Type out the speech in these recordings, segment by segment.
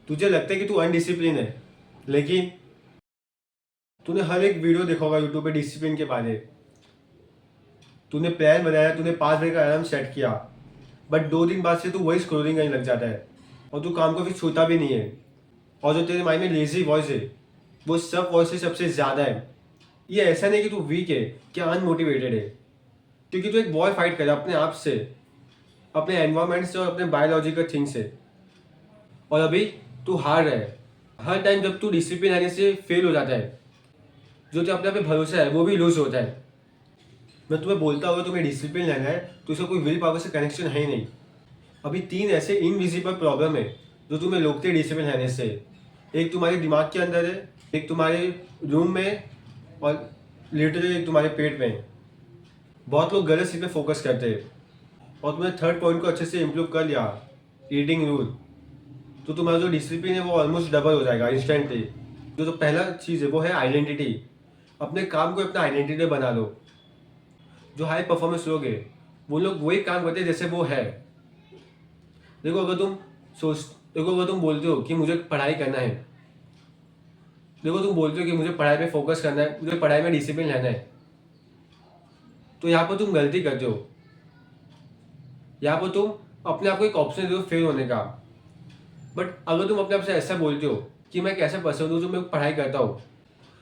तुझे लगता है कि तू अनडिसिप्लिन है, लेकिन तूने हर एक वीडियो देखा होगा यूट्यूब पे डिसिप्लिन के बारे में। तूने प्लान बनाया, तूने 5 बजे का अलार्म सेट किया, बट 2 दिन बाद से तू वही स्क्रोलिंग करने लग जाता है और तू काम को फिर छूता भी नहीं है। और जो तेरे माइंड में लेजी वॉइस है, वो सब वॉइस से सबसे ज़्यादा है। ये ऐसा नहीं कि तू वीक है, क्या अनमोटिवेटेड है, क्योंकि तू एक वॉर फाइट कर रहा है अपने आप से, अपने एनवायरमेंट से और अपने बायोलॉजिकल थिंग से। और अभी तू हार रहा है। हर टाइम जब तू डिसिप्लिन आने से फेल हो जाता है, जो तो अपने आप पे भरोसा है वो भी लूज होता है। मैं तुम्हें बोलता हूँ तुम्हें डिसिप्लिन लेना है तो इसका कोई विल पावर से कनेक्शन है ही नहीं। अभी 3 ऐसे इनविजिबल प्रॉब्लम है जो तुम्हें रोकते हैं डिसिप्लिन लेने से। एक तुम्हारे दिमाग के अंदर है, एक तुम्हारे रूम में, और लिटरली एक तुम्हारे पेट में है। बहुत लोग गलत चीज़ पे फोकस करते हैं। और तुमने थर्ड पॉइंट को अच्छे से इम्प्रूव कर लिया, ईटिंग रूल, तो तुम्हारा जो डिसिप्लिन है वो ऑलमोस्ट डबल हो जाएगा इंस्टेंटली। जो तो पहला चीज़ है वो है आइडेंटिटी। अपने काम को अपना आइडेंटिटी बना लो। जो हाई परफॉर्मेंस लोग हैं वो लोग वही काम करते हैं जैसे वो है। देखो अगर तुम सोच देखो अगर तुम बोलते हो कि मुझे पढ़ाई करना है, देखो तुम बोलते हो कि मुझे पढ़ाई पे फोकस करना है, मुझे पढ़ाई में डिसिप्लिन रहना है, तो यहाँ पर तुम गलती करते हो। यहाँ पर तुम अपने आप को एक ऑप्शन दे दो फेल होने का। बट अगर तुम अपने आप से ऐसा बोलते हो कि मैं एक ऐसा पर्सन हूँ जो मैं पढ़ाई करता हूँ,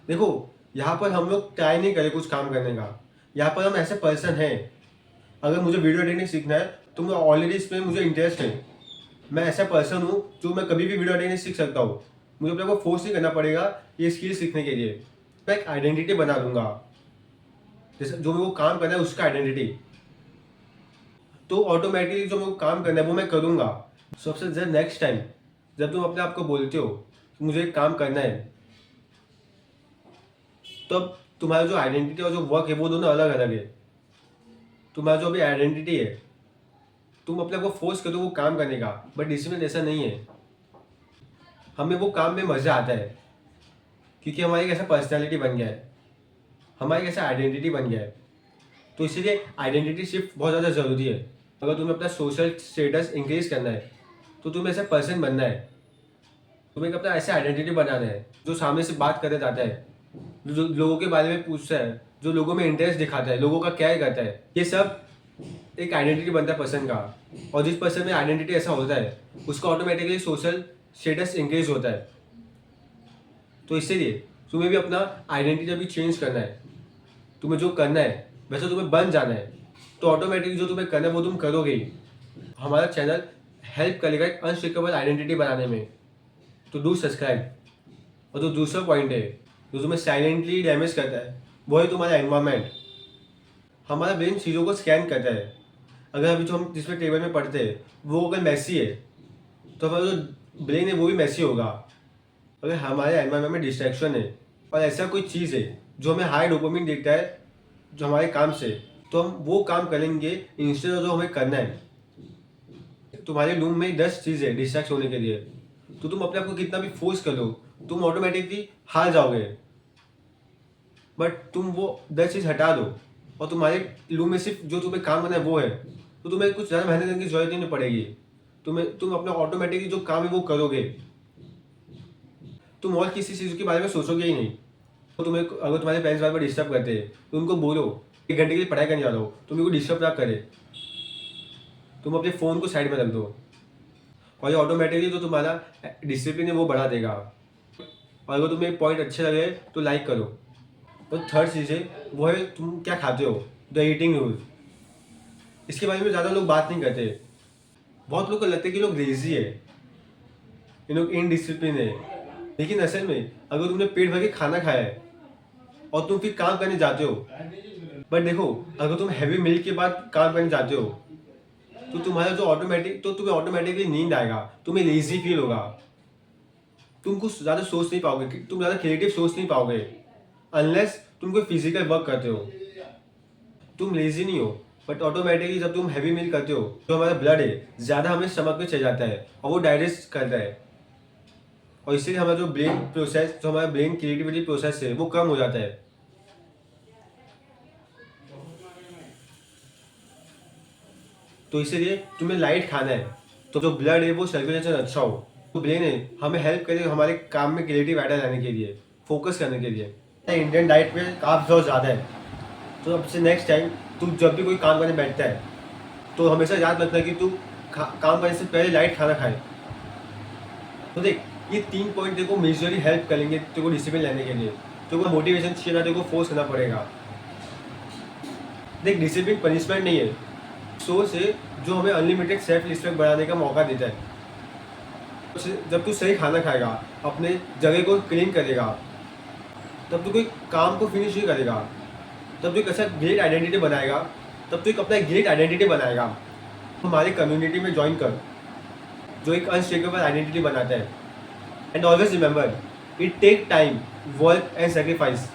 देखो यहाँ पर हम लोग ट्राई नहीं करें कुछ काम करने का। यहाँ पर हम ऐसे पर्सन हैं, अगर मुझे वीडियो एडिटिंग सीखना है तो मैं ऑलरेडी इसमें मुझे इंटरेस्ट है। मैं ऐसा पर्सन हूँ जो मैं कभी भी वीडियो एडिटिंग सीख सकता हूँ। मुझे अपने को फोर्स नहीं करना पड़ेगा ये स्किल सीखने के लिए। मैं एक आइडेंटिटी बना दूंगा, जैसे जो मेरे को काम करना है उसका आइडेंटिटी। तो ऑटोमेटिकली जो मेरे को काम करना है वो मैं करूँगा। सबसे जब नेक्स्ट टाइम जब तुम अपने आप को बोलते हो कि मुझे एक काम करना है, तब तुम्हारा जो आइडेंटिटी और जो वर्क है वो दोनों अलग अलग है। तुम्हारा जो अभी आइडेंटिटी है, तुम अपने आप को फोर्स करो वो काम करने का, बट डिसिप्लिन ऐसा नहीं है। हमें वो काम में मज़ा आता है क्योंकि हमारी एक ऐसा पर्सनैलिटी बन गया है, हमारी एक ऐसा आइडेंटिटी बन गया है। तो इसीलिए आइडेंटिटी शिफ्ट बहुत ज़्यादा ज़रूरी है। अगर तुम्हें अपना सोशल स्टेटस इंक्रीज करना है तो तुम्हें ऐसा पर्सन बनना है। तुम्हें एक अपना ऐसा आइडेंटिटी बनाना है जो सामने से बात करने जाता है, जो लोगों के बारे में पूछता है, जो लोगों में इंटरेस्ट दिखाता है, लोगों का केयर करता है। ये सब एक आइडेंटिटी बनता है पर्सन का। और जिस पर्सन में आइडेंटिटी ऐसा होता है उसका ऑटोमेटिकली सोशल स्टेटस इंक्रीज होता है। तो इसीलिए तुम्हें भी अपना आइडेंटिटी अभी चेंज करना है। तुम्हें जो करना है वैसे तुम्हें बन जाना है, तो ऑटोमेटिकली जो तुम्हें करना है वो तुम करोगे ही। हमारा चैनल हेल्प करेगा एक अनशेकेबल आइडेंटिटी बनाने में। तो डू सब्सक्राइब। और जो दूसरा पॉइंट है जो तुम्हें साइलेंटली डैमेज करता है वो है तुम्हारा एनवायरमेंट। हमारा ब्रेन चीज़ों को स्कैन करता है। अगर अभी जो हम जिसमें टेबल में पढ़ते हैं वो अगर मैसी है तो हमारा जो ब्रेन है वो भी मैसी होगा। अगर हमारे एनवायरमेंट में डिस्ट्रैक्शन है और ऐसा कोई चीज़ है जो हमें हाई डोपामिन देता है जो हमारे काम से, तो हम वो काम करेंगे इंस्टेड ऑफ जो हमें करना है। तुम्हारे रूम में 10 चीज़ है डिस्ट्रैक्ट होने के लिए, तो तुम अपने आप को कितना भी फोर्स कर लो तुम ऑटोमेटिकली हार जाओगे। बट तुम वो 10 चीज़ हटा दो और तुम्हारे रूम में सिर्फ जो तुम्हें काम करना है वो है, तो तुम्हें कुछ ज़्यादा मेहनत करने की जरूरत ही नहीं पड़ेगी। तुम अपना ऑटोमेटिकली जो काम है वो करोगे। तुम और किसी चीज़ के बारे में सोचोगे ही नहीं। तो तुम्हें अगर तुम्हारे पेरेंट्स बार बार डिस्टर्ब करते हैं तो उनको बोलो 1 घंटे के लिए पढ़ाई करने जा रहा हो, तुम को डिस्टर्ब ना करे। तुम अपने फ़ोन को साइड में रख दो और ये ऑटोमेटिकली जो तुम्हारा डिसिप्लिन है वो बढ़ा देगा। और अगर तुम्हें पॉइंट अच्छे लगे तो लाइक करो। तो थर्ड चीज़ है वो है तुम क्या खाते हो, द ईटिंग रूल। इसके बारे में ज़्यादा लोग बात नहीं करते। बहुत लोग को लगता है कि लोग लेजी है, ये लोग इनडिसिप्लिन है, लेकिन असल में अगर तुमने पेट भर के खाना खाया है और तुम फिर काम करने जाते हो, बट देखो अगर तुम हैवी मील के बाद काम करने जाते हो तो तुम्हें ऑटोमेटिकली नींद आएगा, तुम्हें लेजी फील होगा, तुम कुछ ज़्यादा सोच नहीं पाओगे, तुम ज़्यादा क्रिएटिव सोच नहीं पाओगे अनलेस तुम कोई फिजिकल वर्क करते हो। तुम लेजी नहीं हो, बट ऑटोमेटिकली जब तुम हैवी मील करते हो तो हमारा ब्लड है ज़्यादा हमें स्टमक में चल जाता है और वो डाइजेस्ट करता है। और इसलिए हमारा जो हमारा ब्रेन क्रिएटिविटी प्रोसेस है वो कम हो जाता है। तो इसीलिए तुम्हें लाइट खाना है तो जो ब्लड है वो सर्कुलेशन अच्छा हो। तो ब्रेन है हमें हेल्प करे हमारे काम में क्रिएटिव आइडिया लाने के लिए, फोकस करने के लिए। इंडियन डाइट में कार्ब्स बहुत ज़्यादा है, तो अब से नेक्स्ट टाइम तू जब भी कोई काम करने बैठता है तो हमेशा याद रखना कि तू काम करने से पहले लाइट खाना खाए। तो देख ये 3 पॉइंट तेरे को मेजरली हेल्प करेंगे तेरे को डिसिप्लिन लेने के लिए। तेरे को मोटिवेशन चाहिए ना, तेरे को फोर्स करना पड़ेगा। देख डिसिप्लिन पनिशमेंट नहीं है, सोच है जो हमें अनलिमिटेड सेल्फ रिस्पेक्ट बढ़ाने का मौका देता है। जब तू सही खाना खाएगा, अपने जगह को क्लीन करेगा, तब तू कोई काम को फिनिश नहीं करेगा, तब तू एक ऐसा ग्रेट आइडेंटिटी बनाएगा, तब तू एक अपना ग्रेट आइडेंटिटी बनाएगा। हमारे कम्युनिटी में ज्वाइन कर जो एक अनशेकेबल आइडेंटिटी बनाता है। And always remember it take time, work and sacrifice.